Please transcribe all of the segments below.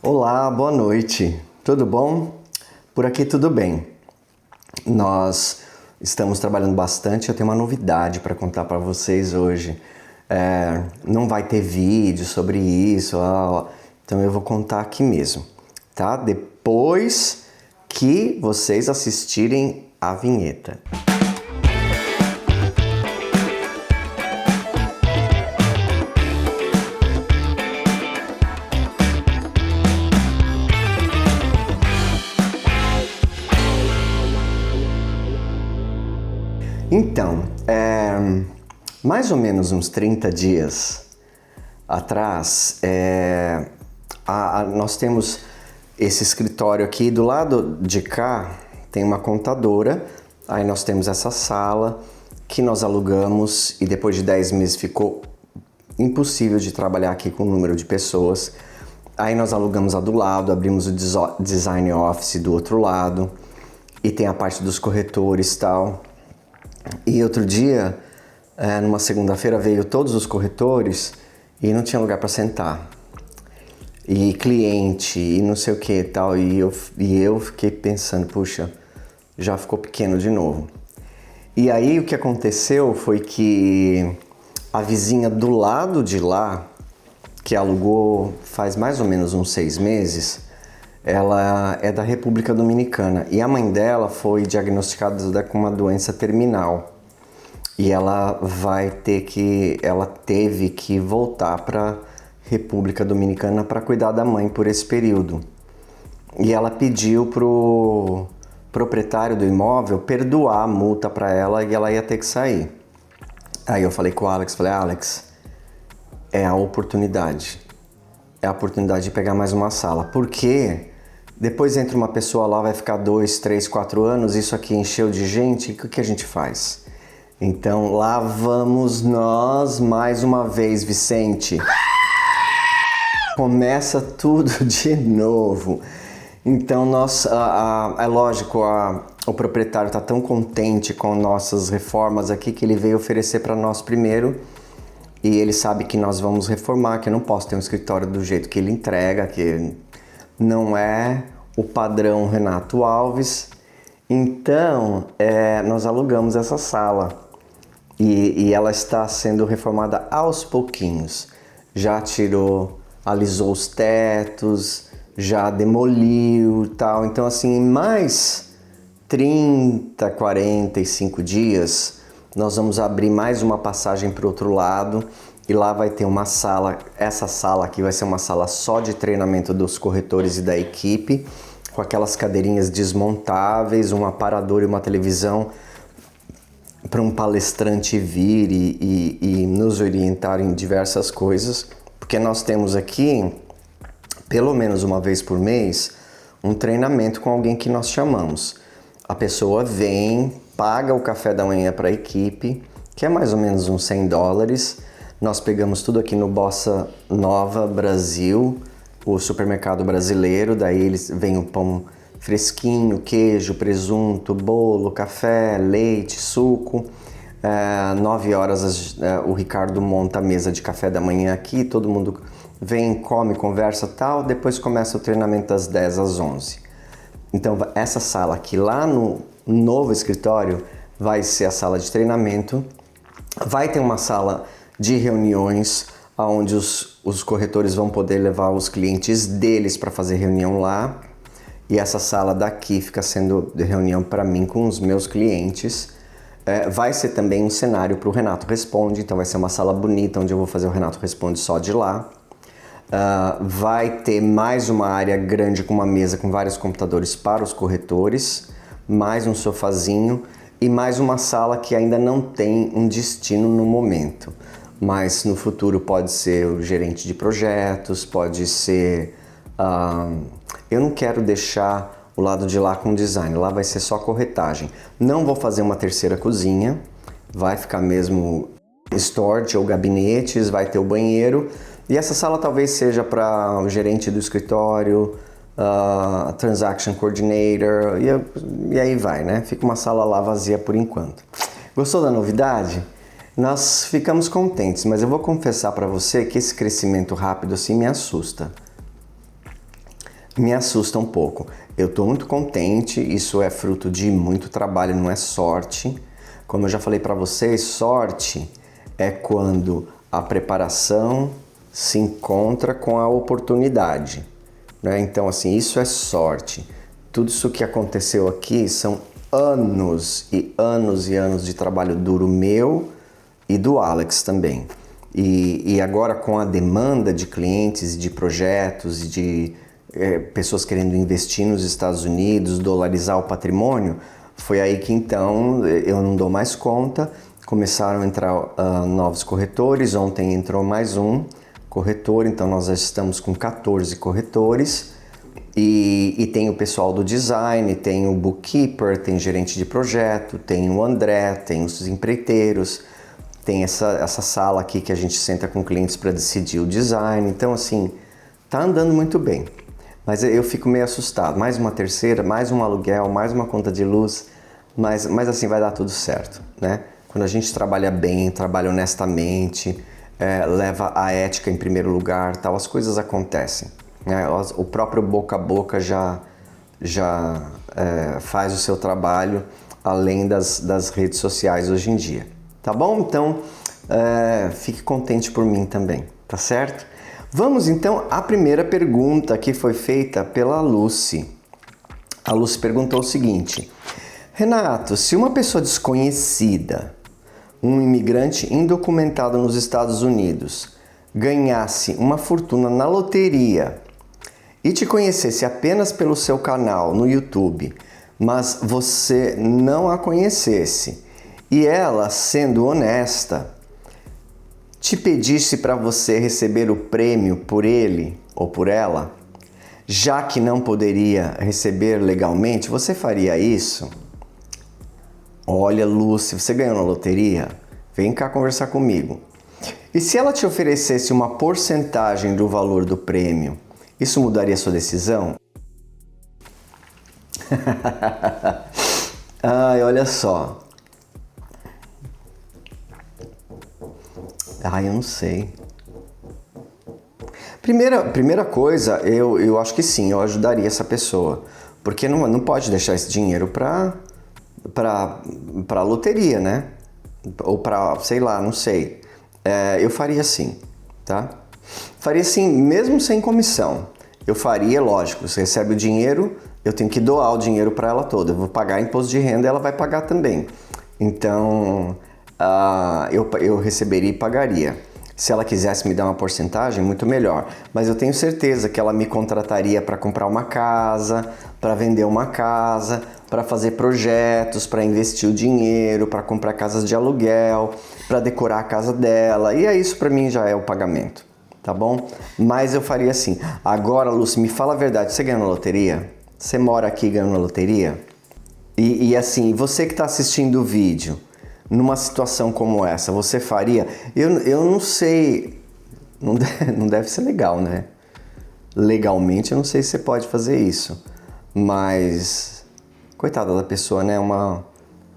Olá, boa noite. Tudo bom? Por aqui tudo bem. Nós estamos trabalhando bastante. Eu tenho uma novidade para contar para vocês hoje. Não vai ter vídeo sobre isso, então eu vou contar aqui mesmo, tá? Depois que vocês assistirem a vinheta. Então, mais ou menos uns 30 dias atrás, nós temos esse escritório aqui, do lado de cá tem uma contadora, aí nós temos essa sala que nós alugamos e depois de 10 meses ficou impossível de trabalhar aqui com o número de pessoas. Aí nós alugamos a do lado, abrimos o design office do outro lado e tem a parte dos corretores e tal. E outro dia, numa segunda-feira, veio todos os corretores e não tinha lugar para sentar. E cliente, e não sei o que e tal. E eu fiquei pensando, puxa, já ficou pequeno de novo. E aí o que aconteceu foi que a vizinha do lado de lá, que alugou faz mais ou menos uns 6 meses, ela é da República Dominicana e a mãe dela foi diagnosticada com uma doença terminal e ela teve que voltar para República Dominicana para cuidar da mãe por esse período. E ela pediu pro proprietário do imóvel perdoar a multa para ela e ela ia ter que sair. Aí eu falei com o Alex, Alex, é a oportunidade de pegar mais uma sala, porque depois entra uma pessoa lá, vai ficar 2, 3, 4 anos, isso aqui encheu de gente, o que a gente faz? Então lá vamos nós mais uma vez, Vicente. Começa tudo de novo. Então é lógico, o proprietário está tão contente com nossas reformas aqui que ele veio oferecer para nós primeiro. E ele sabe que nós vamos reformar, que eu não posso ter um escritório do jeito que ele entrega, que não é o padrão Renato Alves. Então, nós alugamos essa sala e ela está sendo reformada aos pouquinhos. Já alisou os tetos, já demoliu e tal. Então, assim, em mais 30, 45 dias, nós vamos abrir mais uma passagem para o outro lado e lá vai ter uma sala. Essa sala aqui vai ser uma sala só de treinamento dos corretores e da equipe, com aquelas cadeirinhas desmontáveis, um aparador e uma televisão para um palestrante vir e nos orientar em diversas coisas, porque nós temos aqui, pelo menos uma vez por mês, um treinamento com alguém que nós chamamos. A pessoa vem, paga o café da manhã para a equipe, que é mais ou menos uns $100. Nós pegamos tudo aqui no Bossa Nova Brasil, o supermercado brasileiro, daí vem o pão fresquinho, queijo, presunto, bolo, café, leite, suco. 9 horas o Ricardo monta a mesa de café da manhã aqui, todo mundo vem, come, conversa e tal, depois começa o treinamento das 10 às 11. Então essa sala aqui lá no novo escritório vai ser a sala de treinamento, vai ter uma sala de reuniões onde os corretores vão poder levar os clientes deles para fazer reunião lá, e essa sala daqui fica sendo de reunião para mim com os meus clientes. Vai ser também um cenário para o Renato Responde, então vai ser uma sala bonita onde eu vou fazer o Renato Responde só de lá. Vai ter mais uma área grande com uma mesa com vários computadores para os corretores, mais um sofazinho e mais uma sala que ainda não tem um destino no momento, mas no futuro pode ser o gerente de projetos, pode ser... eu não quero deixar o lado de lá com design, lá vai ser só corretagem. Não vou fazer uma terceira cozinha, vai ficar mesmo storage ou gabinetes, vai ter o banheiro. E essa sala talvez seja para o gerente do escritório, Transaction Coordinator, e aí vai, né? Fica uma sala lá vazia por enquanto. Gostou da novidade? Nós ficamos contentes, mas eu vou confessar para você que esse crescimento rápido assim me assusta. me assusta um pouco. Eu estou muito contente, isso é fruto de muito trabalho, não é sorte. Como eu já falei para vocês, sorte é quando a preparação se encontra com a oportunidade, né? Então, assim, isso é sorte. Tudo isso que aconteceu aqui são anos e anos e anos de trabalho duro meu e do Alex também. E agora com a demanda de clientes, de projetos e de pessoas querendo investir nos Estados Unidos, dolarizar o patrimônio, foi aí que então eu não dou mais conta, começaram a entrar novos corretores, ontem entrou mais um corretor, então nós já estamos com 14 corretores e tem o pessoal do design, tem o bookkeeper, tem gerente de projeto, tem o André, tem os empreiteiros, tem essa sala aqui que a gente senta com clientes para decidir o design, então assim, tá andando muito bem. Mas eu fico meio assustado, mais uma terceira, mais um aluguel, mais uma conta de luz, mas assim vai dar tudo certo, né? Quando a gente trabalha bem, trabalha honestamente, leva a ética em primeiro lugar, tal, as coisas acontecem, né? O próprio boca a boca já faz o seu trabalho, além das redes sociais hoje em dia, tá bom? Então, fique contente por mim também, tá certo? Vamos então à primeira pergunta que foi feita pela Lucy. A Lucy perguntou o seguinte: Renato, se uma pessoa desconhecida, um imigrante indocumentado nos Estados Unidos, ganhasse uma fortuna na loteria e te conhecesse apenas pelo seu canal no YouTube, mas você não a conhecesse e ela, sendo honesta, te pedisse para você receber o prêmio por ele ou por ela, já que não poderia receber legalmente, você faria isso? Olha, Lúcia, você ganhou na loteria? Vem cá conversar comigo. E se ela te oferecesse uma porcentagem do valor do prêmio, isso mudaria sua decisão? Ai, olha só. Eu não sei. Primeira coisa, eu acho que sim, eu ajudaria essa pessoa. Porque não pode deixar esse dinheiro pra loteria, né? Ou pra, sei lá, não sei. Eu faria sim, tá? Faria sim, mesmo sem comissão. Eu faria, lógico, você recebe o dinheiro, eu tenho que doar o dinheiro para ela toda. Eu vou pagar imposto de renda, ela vai pagar também. Então, eu receberia e pagaria. Se ela quisesse me dar uma porcentagem, muito melhor. Mas eu tenho certeza que ela me contrataria para comprar uma casa, para vender uma casa, para fazer projetos, para investir o dinheiro, para comprar casas de aluguel, para decorar a casa dela. E isso para mim já é o pagamento, tá bom? Mas eu faria assim. Agora, Lúcia, me fala a verdade. Você ganhou na loteria? Você mora aqui e ganhou na loteria? E assim, você que está assistindo o vídeo, numa situação como essa, você faria? Eu não sei, não deve ser legal, né? Legalmente eu não sei se você pode fazer isso, mas coitada da pessoa, né? Uma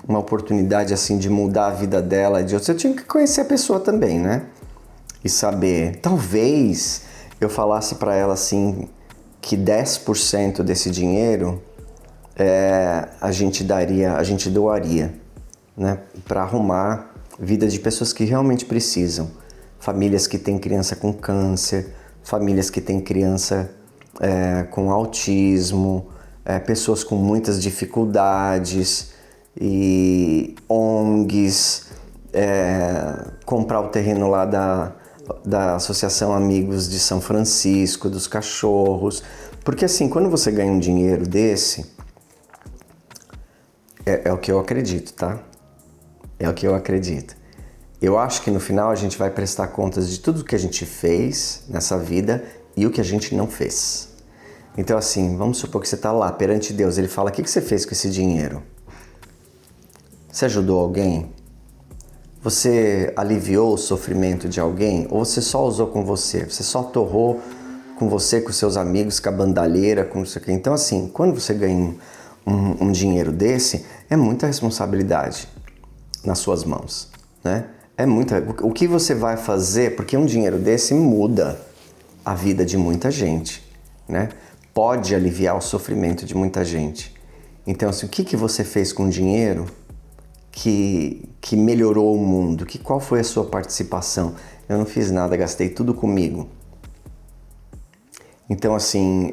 oportunidade assim de mudar a vida dela, eu tinha que conhecer a pessoa também, né? E saber, talvez eu falasse para ela assim que 10% desse dinheiro a gente doaria, né, para arrumar vida de pessoas que realmente precisam. Famílias que têm criança com câncer, famílias que têm criança com autismo, pessoas com muitas dificuldades, e ONGs, comprar o terreno lá da Associação Amigos de São Francisco, dos cachorros. Porque assim, quando você ganha um dinheiro desse, é o que eu acredito, tá? É o que eu acredito. Eu acho que no final a gente vai prestar contas de tudo que a gente fez nessa vida e o que a gente não fez. Então assim, vamos supor que você está lá perante Deus, ele fala: o que você fez com esse dinheiro? Você ajudou alguém? Você aliviou o sofrimento de alguém? Ou você só usou com você? Você só torrou com você, com seus amigos, com a bandalheira, com isso aqui? Então assim, quando você ganha um dinheiro desse, é muita responsabilidade nas suas mãos, né? O que você vai fazer, porque um dinheiro desse muda a vida de muita gente, né? pode aliviar o sofrimento de muita gente. Então, assim, o que você fez com o dinheiro que melhorou o mundo? Qual foi a sua participação? Eu não fiz nada, gastei tudo comigo. Então, assim,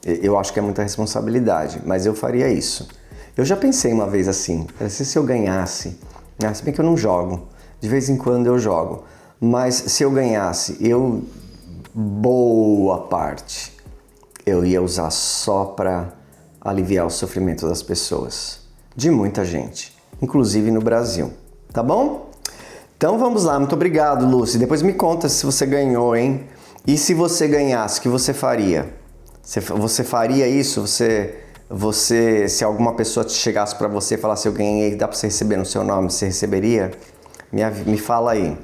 eu acho que é muita responsabilidade, mas eu faria isso. Eu já pensei uma vez assim, se eu ganhasse, se bem que eu não jogo, de vez em quando eu jogo, mas se eu ganhasse, boa parte, eu ia usar só para aliviar o sofrimento das pessoas, de muita gente, inclusive no Brasil, tá bom? Então vamos lá, muito obrigado, Lúcia. Depois me conta se você ganhou, hein? E se você ganhasse, o que você faria? Você faria isso? Se alguma pessoa chegasse para você e falasse, eu ganhei, dá para você receber no seu nome, você receberia? Me fala aí.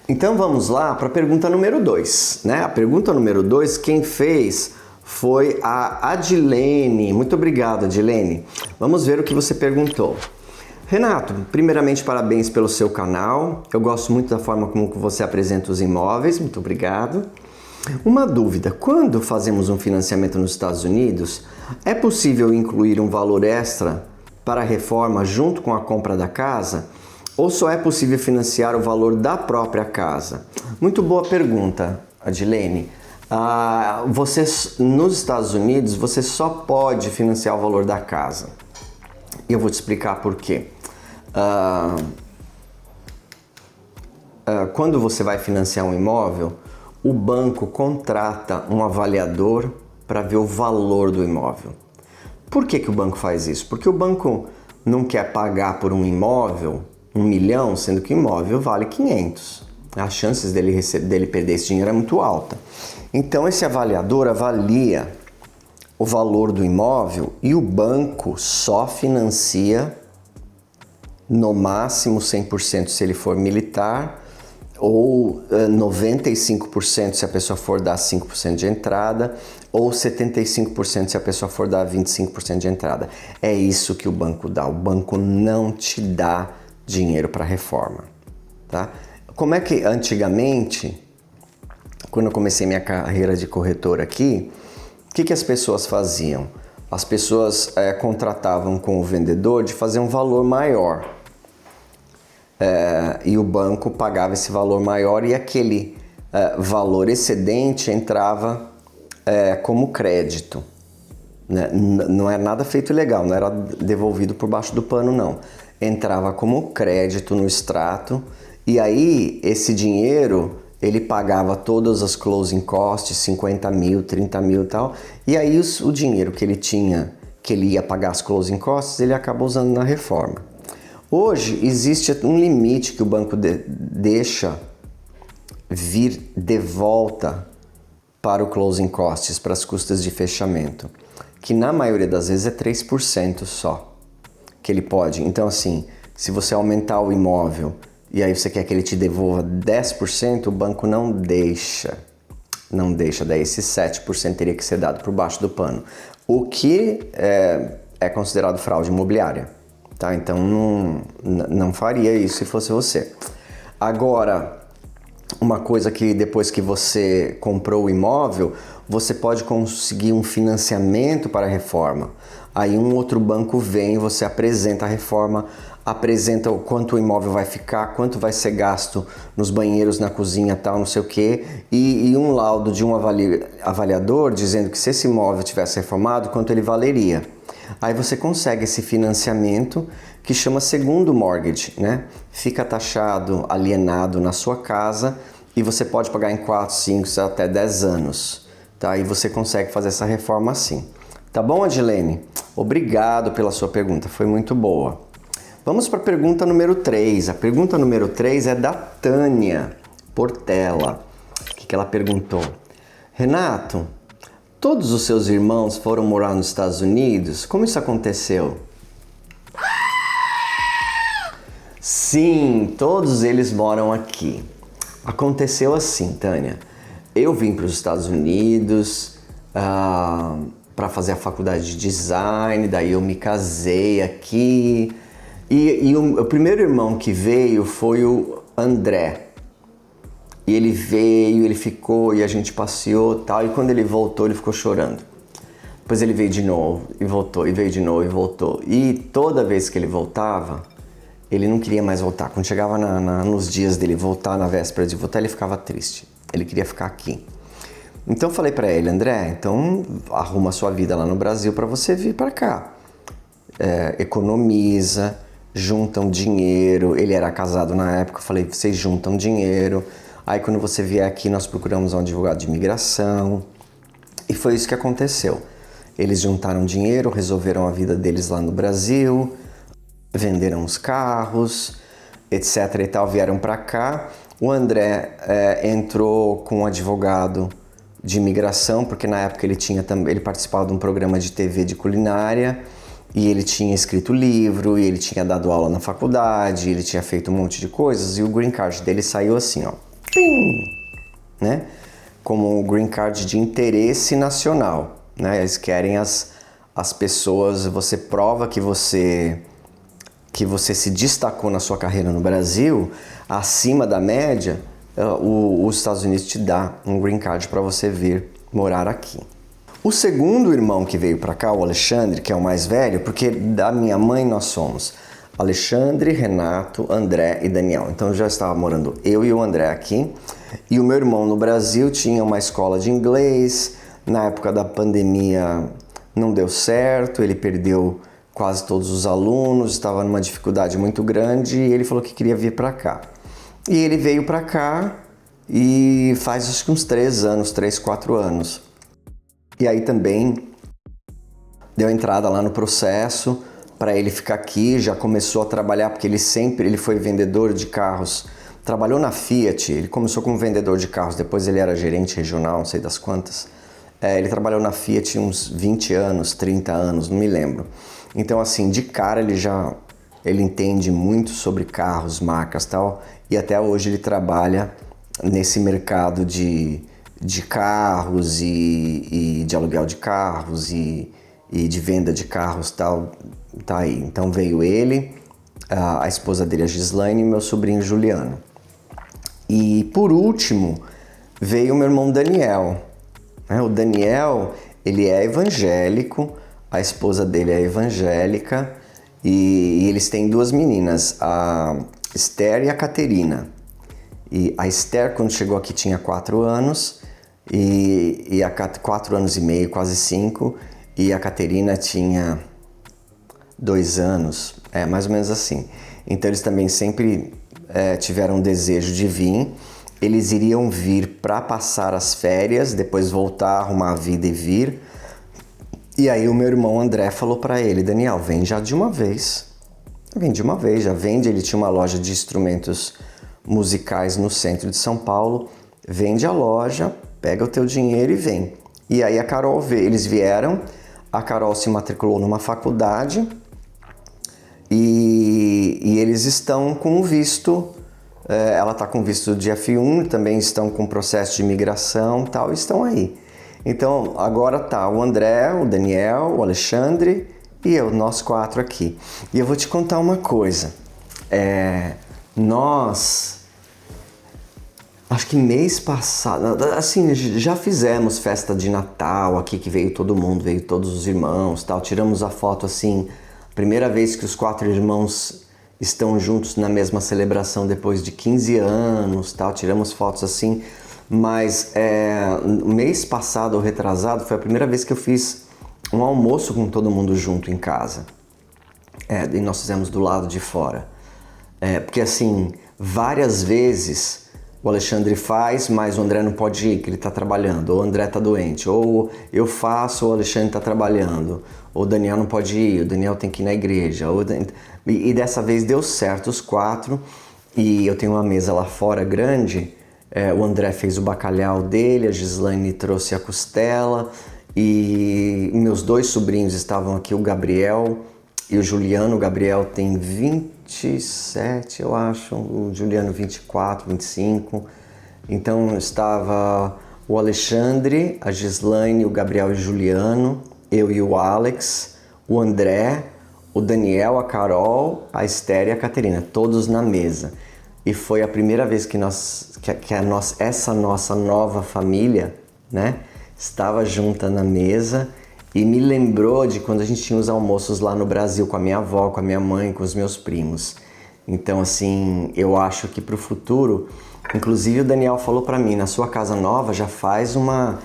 Então vamos lá para a pergunta número 2, né? A pergunta número 2, quem fez foi a Adilene. Muito obrigado, Adilene. Vamos ver o que você perguntou. Renato, primeiramente parabéns pelo seu canal. Eu gosto muito da forma como você apresenta os imóveis. Muito obrigado. Uma dúvida, quando fazemos um financiamento nos Estados Unidos, é possível incluir um valor extra para a reforma junto com a compra da casa? Ou só é possível financiar o valor da própria casa? Muito boa pergunta, Adilene. Nos Estados Unidos, você só pode financiar o valor da casa. E eu vou te explicar por quê. Quando você vai financiar um imóvel, o banco contrata um avaliador para ver o valor do imóvel. Por que o banco faz isso? Porque o banco não quer pagar por um imóvel 1 milhão, sendo que o imóvel vale 500. As chances dele perder esse dinheiro é muito alta. Então esse avaliador avalia o valor do imóvel e o banco só financia no máximo 100% se ele for militar, ou 95% se a pessoa for dar 5% de entrada, ou 75% se a pessoa for dar 25% de entrada. É isso que o banco dá. O banco não te dá dinheiro para reforma, tá? Como é que antigamente, quando eu comecei minha carreira de corretor aqui, o que as pessoas faziam? As pessoas contratavam com o vendedor de fazer um valor maior. E o banco pagava esse valor maior e aquele valor excedente entrava como crédito. Né? Não era nada feito ilegal, não era devolvido por baixo do pano, não. Entrava como crédito no extrato e aí esse dinheiro ele pagava todas as closing costs, 50 mil, 30 mil e tal, e aí o dinheiro que ele tinha, que ele ia pagar as closing costs, ele acabou usando na reforma. Hoje existe um limite que o banco deixa vir de volta para o closing costs, para as custas de fechamento, que na maioria das vezes é 3% só que ele pode. Então assim, se você aumentar o imóvel e aí você quer que ele te devolva 10%, o banco não deixa, daí esse 7% teria que ser dado por baixo do pano, o que é considerado fraude imobiliária. Tá? Então não faria isso se fosse você. Agora, uma coisa que depois que você comprou o imóvel, você pode conseguir um financiamento para a reforma. Aí um outro banco vem, você apresenta a reforma, apresenta o quanto o imóvel vai ficar, quanto vai ser gasto nos banheiros, na cozinha, tal, não sei o quê, e um laudo de um avaliador dizendo que se esse imóvel tivesse reformado, quanto ele valeria. Aí você consegue esse financiamento que chama segundo mortgage, né? Fica taxado, alienado na sua casa e você pode pagar em 4, 5, até 10 anos, tá? E você consegue fazer essa reforma assim. Tá bom, Adilene? Obrigado pela sua pergunta, foi muito boa. Vamos para a pergunta número 3. A pergunta número 3 é da Tânia Portela. O que ela perguntou? Renato, todos os seus irmãos foram morar nos Estados Unidos? Como isso aconteceu? Sim, todos eles moram aqui. Aconteceu assim, Tânia. Eu vim para os Estados Unidos para fazer a faculdade de design, daí eu me casei aqui. E o primeiro irmão que veio foi o André. E ele veio, ele ficou e a gente passeou e tal. E quando ele voltou, ele ficou chorando. Depois ele veio de novo e voltou, e veio de novo e voltou. E toda vez que ele voltava, ele não queria mais voltar. Quando chegava nos dias dele voltar, na véspera de voltar, ele ficava triste. Ele queria ficar aqui. Então eu falei pra ele, André, então arruma a sua vida lá no Brasil pra você vir pra cá. Economiza, juntam dinheiro. Ele era casado na época, eu falei, vocês juntam dinheiro. Aí quando você vier aqui, nós procuramos um advogado de imigração. E foi isso que aconteceu. Eles juntaram dinheiro, resolveram a vida deles lá no Brasil, venderam os carros, etc e tal, vieram para cá. O André entrou com um advogado de imigração, porque na época ele participava de um programa de TV de culinária, e ele tinha escrito livro, e ele tinha dado aula na faculdade, ele tinha feito um monte de coisas, e o green card dele saiu assim, ó, pim, né? Como um green card de interesse nacional, né? Eles querem as pessoas, você prova que você se destacou na sua carreira no Brasil, acima da média, os Estados Unidos te dá um green card para você vir morar aqui. O segundo irmão que veio para cá, o Alexandre, que é o mais velho, porque da minha mãe nós somos Alexandre, Renato, André e Daniel. Então eu já estava morando eu e o André aqui. E o meu irmão no Brasil tinha uma escola de inglês. Na época da pandemia não deu certo, ele perdeu quase todos os alunos, estava numa dificuldade muito grande e ele falou que queria vir para cá. E ele veio para cá e faz acho que uns 3, 4 anos. E aí também deu entrada lá no processo para ele ficar aqui, já começou a trabalhar, porque ele foi vendedor de carros, trabalhou na Fiat, ele começou como vendedor de carros, depois ele era gerente regional, não sei das quantas. Ele trabalhou na Fiat uns 20 anos, 30 anos, não me lembro. Então assim, de cara ele entende muito sobre carros, marcas e tal, e até hoje ele trabalha nesse mercado de carros e de aluguel de carros e de venda de carros tal, tá aí. Então veio ele, a esposa dele, a Gislaine, e meu sobrinho Juliano. E por último veio o meu irmão Daniel. O Daniel, ele é evangélico, a esposa dele é evangélica e eles têm 2 meninas, a Esther e a Caterina. E a Esther, quando chegou aqui, tinha 4 anos e a 4 anos e meio, quase 5, e a Caterina tinha 2 anos, mais ou menos assim. Então eles também sempre tiveram um desejo de vir. Eles iriam vir para passar as férias, depois voltar, arrumar a vida e vir. E aí o meu irmão André falou para ele, Daniel, vem já de uma vez. Vem de uma vez, já vende. Ele tinha uma loja de instrumentos musicais no centro de São Paulo. Vende a loja, pega o teu dinheiro e vem. E aí a Carol eles vieram, a Carol se matriculou numa faculdade e eles estão com visto, ela está com visto de F1, também estão com processo de imigração e tal, estão aí. Então agora tá o André, o Daniel, o Alexandre e eu, nós 4 aqui. E eu vou te contar uma coisa, nós... Acho que mês passado, assim, já fizemos festa de Natal aqui, que veio todo mundo, veio todos os irmãos, tal. Tiramos a foto, assim, primeira vez que os 4 irmãos estão juntos na mesma celebração depois de 15 anos, tal. Tiramos fotos assim, mas mês passado ou retrasado foi a primeira vez que eu fiz um almoço com todo mundo junto em casa. E nós fizemos do lado de fora. Porque assim, várias vezes... O Alexandre faz, mas o André não pode ir, que ele está trabalhando. Ou o André está doente. Ou eu faço, ou o Alexandre está trabalhando. Ou o Daniel não pode ir, o Daniel tem que ir na igreja. E dessa vez deu certo, os 4. E eu tenho uma mesa lá fora grande. O André fez o bacalhau dele, a Gislaine trouxe a costela. E meus 2 sobrinhos estavam aqui, o Gabriel e o Juliano. O Gabriel tem 27, eu acho, o Juliano 24, 25. Então estava o Alexandre, a Gislaine, o Gabriel e o Juliano, eu e o Alex, o André, o Daniel, a Carol, a Esther e a Caterina, todos na mesa. e foi a primeira vez que essa nossa nova família, né, estava junta na mesa e me lembrou de quando a gente tinha os almoços lá no Brasil com a minha avó, com a minha mãe, com os meus primos. Então, assim, eu acho que para o futuro, inclusive o Daniel falou para mim, na sua casa nova já faz uma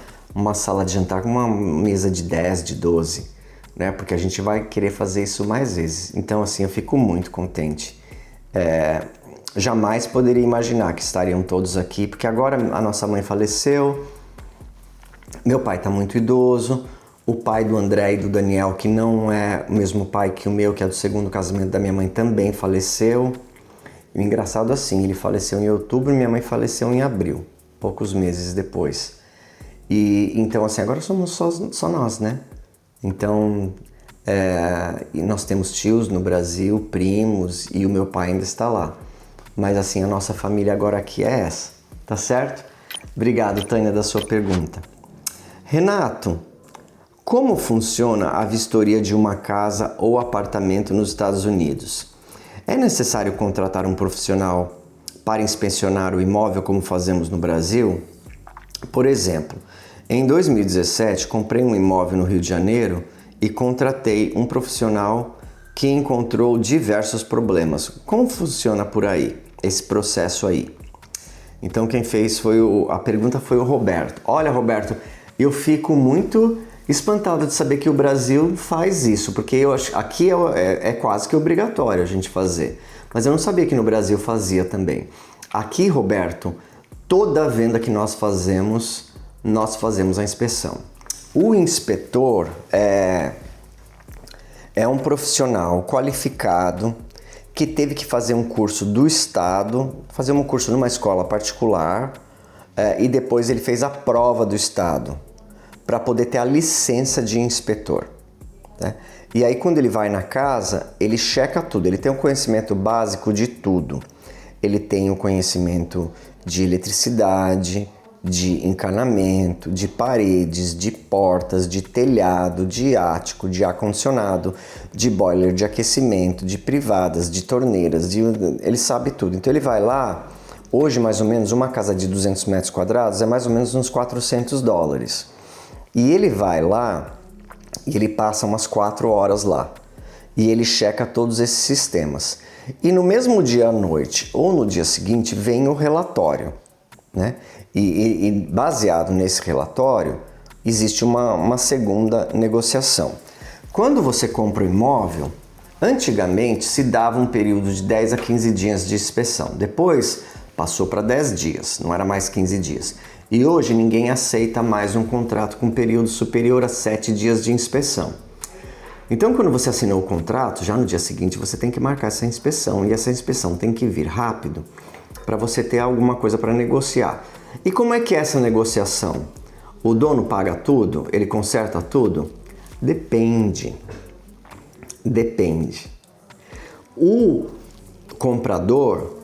sala de jantar com uma mesa de 10, de 12, né? Porque a gente vai querer fazer isso mais vezes. Então, assim, eu fico muito contente. Jamais poderia imaginar que estariam todos aqui, porque agora a nossa mãe faleceu, meu pai está muito idoso, o pai do André e do Daniel, que não é o mesmo pai que o meu, que é do segundo casamento da minha mãe, também faleceu. E o engraçado assim, ele faleceu em outubro e minha mãe faleceu em abril, poucos meses depois. E então assim, agora somos só nós, né? Então, e nós temos tios no Brasil, primos, e o meu pai ainda está lá. Mas assim, a nossa família agora aqui é essa, tá certo? Obrigado, Tânia, da sua pergunta. Renato, como funciona a vistoria de uma casa ou apartamento nos Estados Unidos? É necessário contratar um profissional para inspecionar o imóvel como fazemos no Brasil? Por exemplo, em 2017 comprei um imóvel no Rio de Janeiro e contratei um profissional que encontrou diversos problemas. Como funciona por aí, esse processo aí? Então quem fez a pergunta foi o Roberto. Olha, Roberto, eu fico muito espantado de saber que o Brasil faz isso, porque eu acho aqui é quase que obrigatório a gente fazer. Mas eu não sabia que no Brasil fazia também. Aqui, Roberto, toda venda que nós fazemos a inspeção. O inspetor é um profissional qualificado que teve que fazer um curso do Estado, fazer um curso numa escola particular, e depois ele fez a prova do Estado para poder ter a licença de inspetor, né? E aí quando ele vai na casa, ele checa tudo, ele tem um conhecimento básico de tudo. Ele tem o conhecimento de eletricidade, de encanamento, de paredes, de portas, de telhado, de ático, de ar-condicionado, de boiler de aquecimento, de privadas, de torneiras, ele sabe tudo. Então ele vai lá, hoje mais ou menos uma casa de 200 metros quadrados é mais ou menos uns $400. E ele vai lá e ele passa umas 4 horas lá e ele checa todos esses sistemas. E no mesmo dia à noite ou no dia seguinte vem o relatório, né? E baseado nesse relatório existe uma segunda negociação. Quando você compra o imóvel, antigamente se dava um período de 10 a 15 dias de inspeção. Depois passou para 10 dias, não era mais 15 dias. E hoje ninguém aceita mais um contrato com período superior a 7 dias de inspeção. Então, quando você assinou o contrato, já no dia seguinte você tem que marcar essa inspeção. E essa inspeção tem que vir rápido para você ter alguma coisa para negociar. E como é que é essa negociação? O dono paga tudo? Ele conserta tudo? Depende. O comprador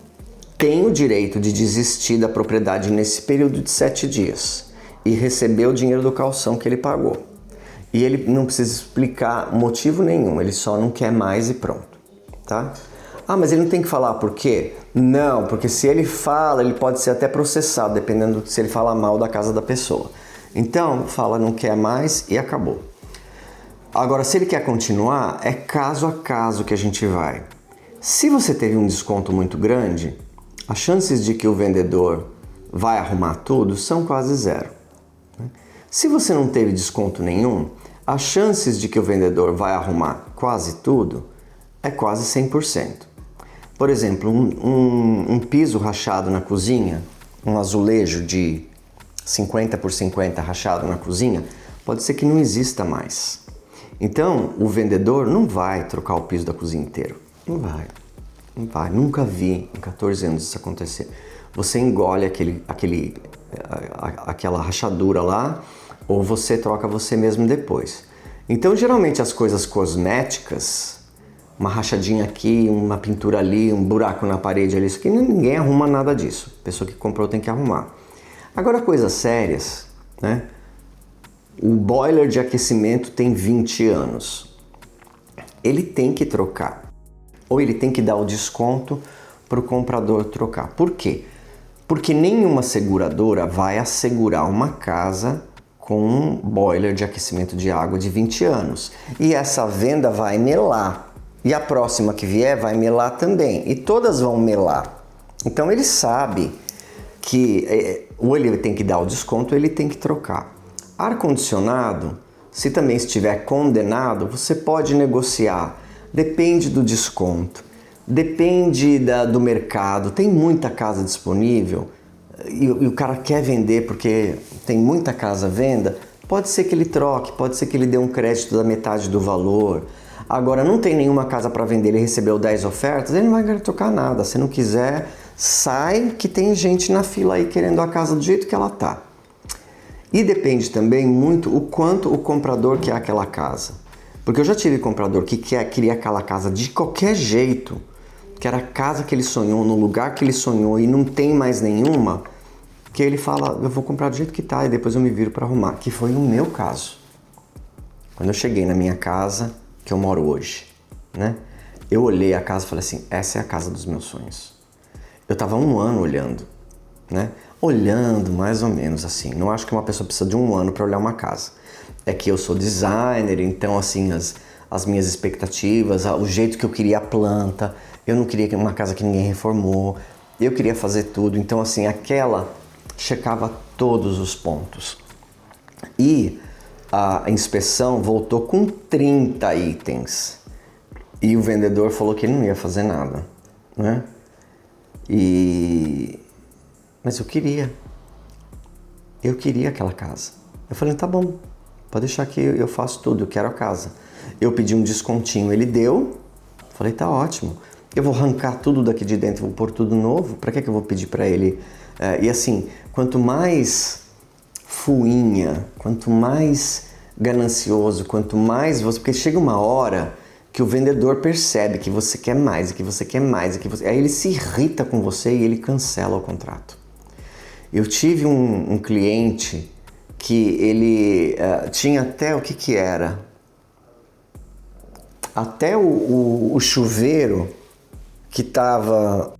tem o direito de desistir da propriedade nesse período de 7 dias e receber o dinheiro do calção que ele pagou. E ele não precisa explicar motivo nenhum, ele só não quer mais e pronto, tá? Ah, mas ele não tem que falar por quê? Não, porque se ele fala, ele pode ser até processado, dependendo se ele falar mal da casa da pessoa. Então, fala não quer mais e acabou. Agora, se ele quer continuar, é caso a caso que a gente vai. Se você teve um desconto muito grande, as chances de que o vendedor vai arrumar tudo são quase zero. Se você não teve desconto nenhum, as chances de que o vendedor vai arrumar quase tudo é quase 100%. Por exemplo, um piso rachado na cozinha, um azulejo de 50 por 50 rachado na cozinha, pode ser que não exista mais. Então, o vendedor não vai trocar o piso da cozinha inteiro. Não vai. Nunca vi em 14 anos isso acontecer. Você engole aquela rachadura lá, ou você troca você mesmo depois. Então, geralmente as coisas cosméticas, uma rachadinha aqui, uma pintura ali, um buraco na parede ali, isso aqui, ninguém arruma nada disso. A pessoa que comprou tem que arrumar. Agora, coisas sérias, né? O boiler de aquecimento tem 20 anos. Ele tem que trocar. Ou ele tem que dar o desconto para o comprador trocar. Por quê? Porque nenhuma seguradora vai assegurar uma casa com um boiler de aquecimento de água de 20 anos. E essa venda vai melar. E a próxima que vier vai melar também. E todas vão melar. Então ele sabe que ou ele tem que dar o desconto ou ele tem que trocar. Ar-condicionado, se também estiver condenado, você pode negociar. Depende do desconto. Depende do mercado. Tem muita casa disponível e o cara quer vender porque tem muita casa à venda. Pode ser que ele troque, pode ser que ele dê um crédito da metade do valor. Agora, não tem nenhuma casa para vender, ele recebeu 10 ofertas, ele não vai querer trocar nada. Se não quiser, sai que tem gente na fila aí querendo a casa do jeito que ela tá. E depende também muito o quanto o comprador quer aquela casa. Porque eu já tive comprador que queria aquela casa de qualquer jeito, que era a casa que ele sonhou, no lugar que ele sonhou e não tem mais nenhuma, que ele fala, eu vou comprar do jeito que tá e depois eu me viro para arrumar, que foi o meu caso. Quando eu cheguei na minha casa, que eu moro hoje, né? Eu olhei a casa e falei assim, essa é a casa dos meus sonhos. Eu tava 1 ano olhando, né? Olhando mais ou menos assim, não acho que uma pessoa precisa de 1 ano para olhar uma casa. É que eu sou designer, então assim, as minhas expectativas, o jeito que eu queria a planta, eu não queria uma casa que ninguém reformou, eu queria fazer tudo, então assim, aquela checava todos os pontos. E a inspeção voltou com 30 itens e o vendedor falou que ele não ia fazer nada, né? Mas eu queria aquela casa. Eu falei, tá bom, pode deixar que eu faço tudo, eu quero a casa. Eu pedi um descontinho, ele deu, falei, tá ótimo. Eu vou arrancar tudo daqui de dentro, vou pôr tudo novo, pra que eu vou pedir pra ele? E assim, quanto mais fuinha, quanto mais ganancioso, quanto mais você... Porque chega uma hora que o vendedor percebe que você quer mais, e que você quer mais, e que você... Aí ele se irrita com você e ele cancela o contrato. Eu tive um cliente que ele tinha até o que era? Até o chuveiro que tava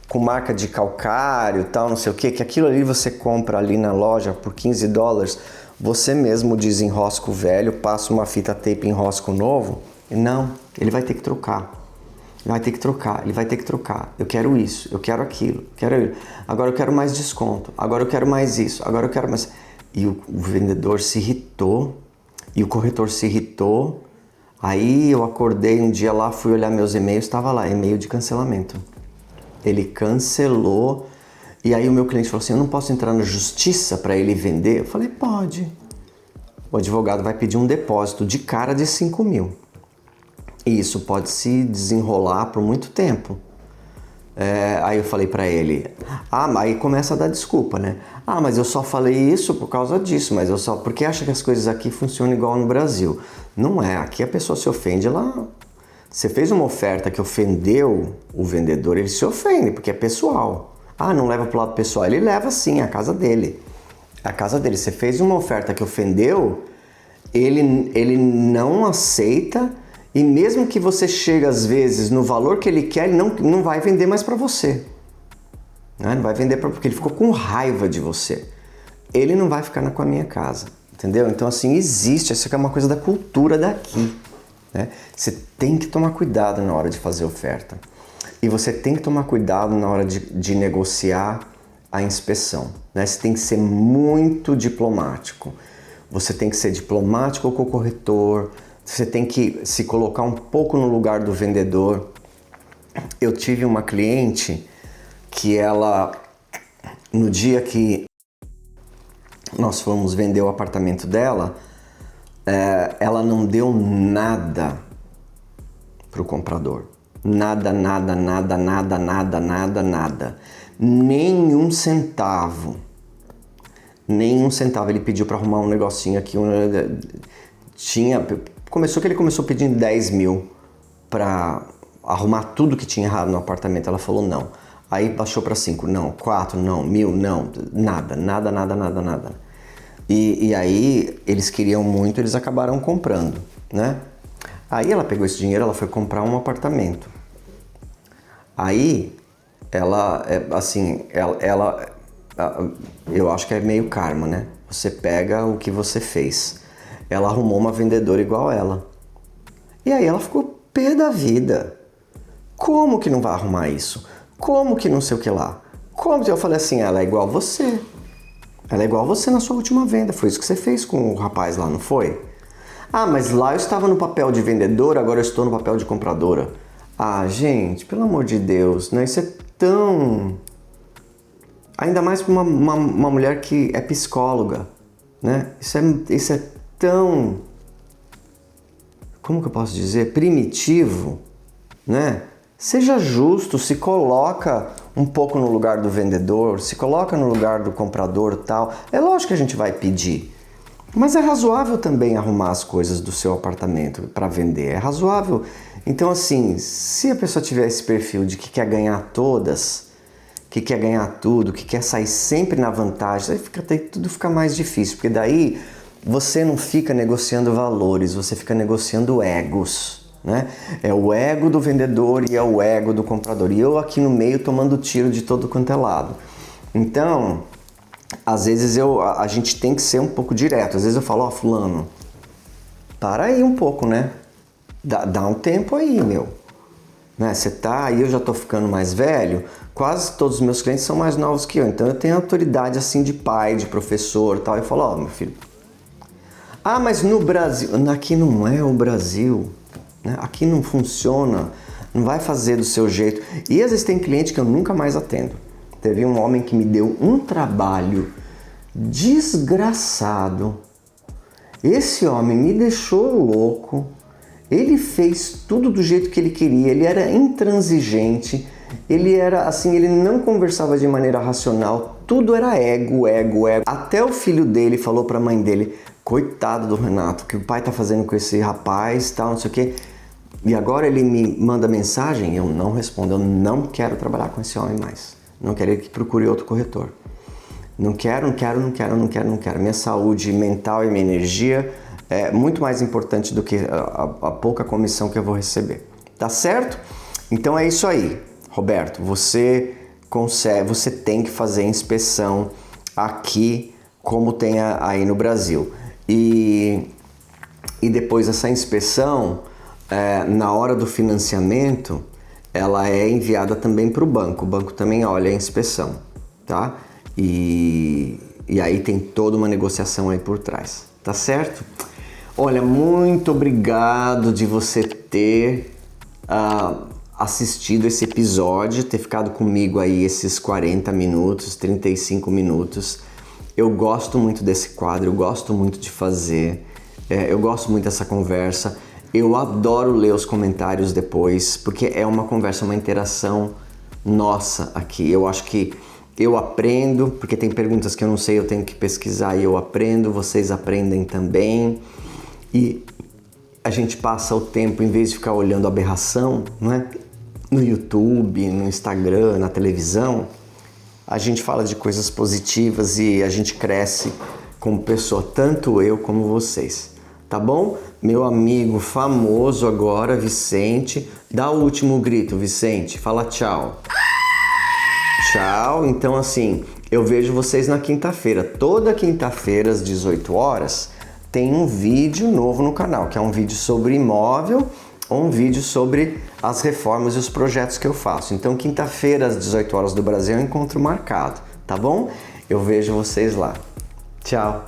com marca de calcário e tal, não sei o que aquilo ali você compra ali na loja por $15, você mesmo desenrosca o velho, passa uma fita tape e enrosca o novo. E não, ele vai ter que trocar. Ele vai ter que trocar, ele vai ter que trocar. Eu quero isso, eu quero aquilo, quero aquilo. Agora eu quero mais desconto, agora eu quero mais isso, agora eu quero mais... E o vendedor se irritou, e o corretor se irritou. Aí eu acordei um dia lá, fui olhar meus e-mails, estava lá, e-mail de cancelamento. Ele cancelou, e aí o meu cliente falou assim, eu não posso entrar na justiça para ele vender? Eu falei, pode. O advogado vai pedir um depósito de cara de 5 mil. E isso pode se desenrolar por muito tempo. Aí eu falei para ele, aí começa a dar desculpa, né? Mas eu só falei isso por causa disso, mas eu só... Porque acha que as coisas aqui funcionam igual no Brasil. Não é, aqui a pessoa se ofende, você fez uma oferta que ofendeu o vendedor, ele se ofende, porque é pessoal. Não leva pro lado pessoal, ele leva sim, a casa dele. A casa dele, você fez uma oferta que ofendeu, ele não aceita, e mesmo que você chegue às vezes no valor que ele quer, ele não vai vender mais para você. Não vai vender porque ele ficou com raiva de você. Ele não vai ficar com a minha casa, entendeu? Então assim, existe, isso aqui é uma coisa da cultura daqui, né? Você tem que tomar cuidado na hora de fazer oferta. E você tem que tomar cuidado na hora de negociar a inspeção, né? Você tem que ser muito diplomático. Você tem que ser diplomático com o corretor, você tem que se colocar um pouco no lugar do vendedor. Eu tive uma cliente que ela, no dia que nós fomos vender o apartamento dela, ela não deu nada para o comprador. Nada. Nenhum centavo. Ele pediu para arrumar um negocinho aqui. Começou pedindo 10 mil para arrumar tudo que tinha errado no apartamento. Ela falou não. Aí baixou para 5, não, 4, não, 1.000, não, nada. E aí eles queriam muito, eles acabaram comprando, né? Aí ela pegou esse dinheiro, ela foi comprar um apartamento. Aí, ela, assim, eu acho que é meio karma, né? Você pega o que você fez. Ela arrumou uma vendedora igual ela. E aí ela ficou pé da vida. Como que não vai arrumar isso? Como que não sei o que lá? Como que eu falei assim, ela é igual você. Ela é igual você na sua última venda. Foi isso que você fez com o rapaz lá, não foi? Ah, mas lá eu estava no papel de vendedora, agora eu estou no papel de compradora. Ah, gente, pelo amor de Deus, né? Isso é tão... Ainda mais para uma mulher que é psicóloga, né? Isso é tão... Como que eu posso dizer? Primitivo, né? Seja justo, se coloca um pouco no lugar do vendedor, se coloca no lugar do comprador e tal. É lógico que a gente vai pedir, mas é razoável também arrumar as coisas do seu apartamento para vender. É razoável. Então, assim, se a pessoa tiver esse perfil de que quer ganhar todas, que quer ganhar tudo, que quer sair sempre na vantagem, aí tudo fica mais difícil, porque daí você não fica negociando valores, você fica negociando egos, né? É o ego do vendedor e é o ego do comprador. E eu aqui no meio tomando tiro de todo quanto é lado. Então, às vezes a gente tem que ser um pouco direto. Às vezes eu falo, ó, fulano, para aí um pouco, né? Dá um tempo aí, meu. Né? Você tá aí, eu já tô ficando mais velho, quase todos os meus clientes são mais novos que eu, então eu tenho autoridade assim de pai, de professor e tal. Eu falo, ó, meu filho, ah, mas no Brasil, aqui não é o Brasil, né? Aqui não funciona, não vai fazer do seu jeito. E às vezes tem cliente que eu nunca mais atendo. Teve um homem que me deu um trabalho desgraçado. Esse homem me deixou louco. Ele fez tudo do jeito que ele queria, ele era intransigente, ele era assim, ele não conversava de maneira racional, tudo era ego, ego, ego. Até o filho dele falou para a mãe dele, coitado do Renato, o que o pai tá fazendo com esse rapaz, tal, não sei o quê. E agora ele me manda mensagem, eu não respondo, eu não quero trabalhar com esse homem mais. Não quero que procure outro corretor. Não quero. Minha saúde mental e minha energia é muito mais importante do que a pouca comissão que eu vou receber. Tá certo? Então é isso aí, Roberto. Você tem que fazer inspeção aqui como tem aí no Brasil. E depois dessa inspeção, na hora do financiamento, ela é enviada também para o banco. O banco também olha a inspeção, tá? E aí tem toda uma negociação aí por trás, tá certo? Olha, muito obrigado de você ter assistido esse episódio, ter ficado comigo aí esses 40 minutos, 35 minutos. Eu gosto muito desse quadro, eu gosto muito de fazer, eu gosto muito dessa conversa. Eu adoro ler os comentários depois, porque é uma conversa, uma interação nossa aqui. Eu acho que eu aprendo, porque tem perguntas que eu não sei, eu tenho que pesquisar e eu aprendo, vocês aprendem também. E a gente passa o tempo, em vez de ficar olhando aberração, não é? No YouTube, no Instagram, na televisão, a gente fala de coisas positivas e a gente cresce como pessoa, tanto eu como vocês. Tá bom? Meu amigo famoso agora, Vicente, dá o último grito, Vicente, fala tchau. Tchau. Então assim, eu vejo vocês na quinta-feira. Toda quinta-feira às 18 horas tem um vídeo novo no canal, que é um vídeo sobre imóvel ou um vídeo sobre as reformas e os projetos que eu faço. Então quinta-feira às 18 horas do Brasil é um encontro marcado, tá bom? Eu vejo vocês lá. Tchau.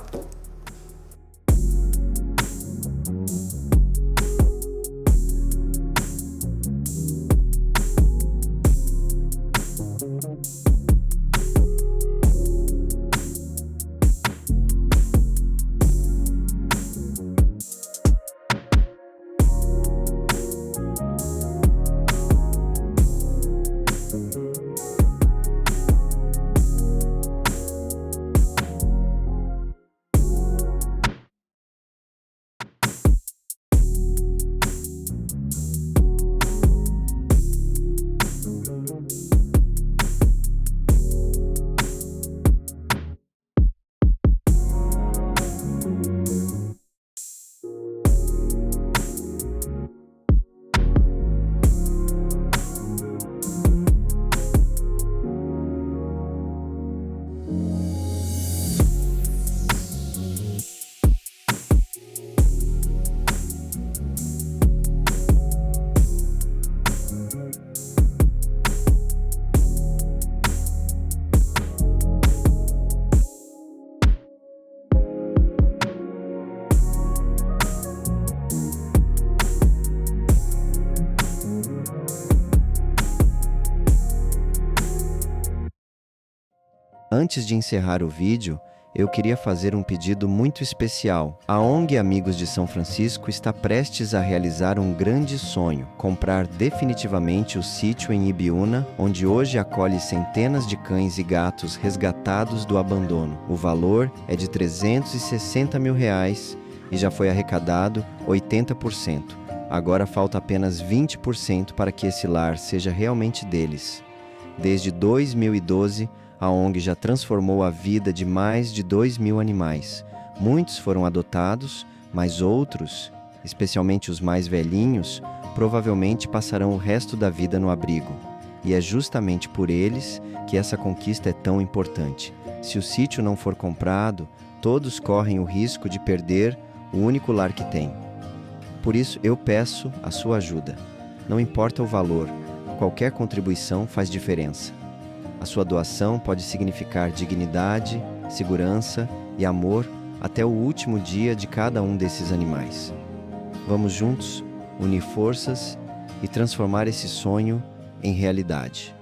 Antes de encerrar o vídeo, eu queria fazer um pedido muito especial. A ONG Amigos de São Francisco está prestes a realizar um grande sonho: comprar definitivamente o sítio em Ibiúna, onde hoje acolhe centenas de cães e gatos resgatados do abandono. O valor é de R$360 mil e já foi arrecadado 80%. Agora falta apenas 20% para que esse lar seja realmente deles. Desde 2012, a ONG já transformou a vida de mais de 2.000 animais. Muitos foram adotados, mas outros, especialmente os mais velhinhos, provavelmente passarão o resto da vida no abrigo. E é justamente por eles que essa conquista é tão importante. Se o sítio não for comprado, todos correm o risco de perder o único lar que têm. Por isso, eu peço a sua ajuda. Não importa o valor, qualquer contribuição faz diferença. A sua doação pode significar dignidade, segurança e amor até o último dia de cada um desses animais. Vamos juntos unir forças e transformar esse sonho em realidade.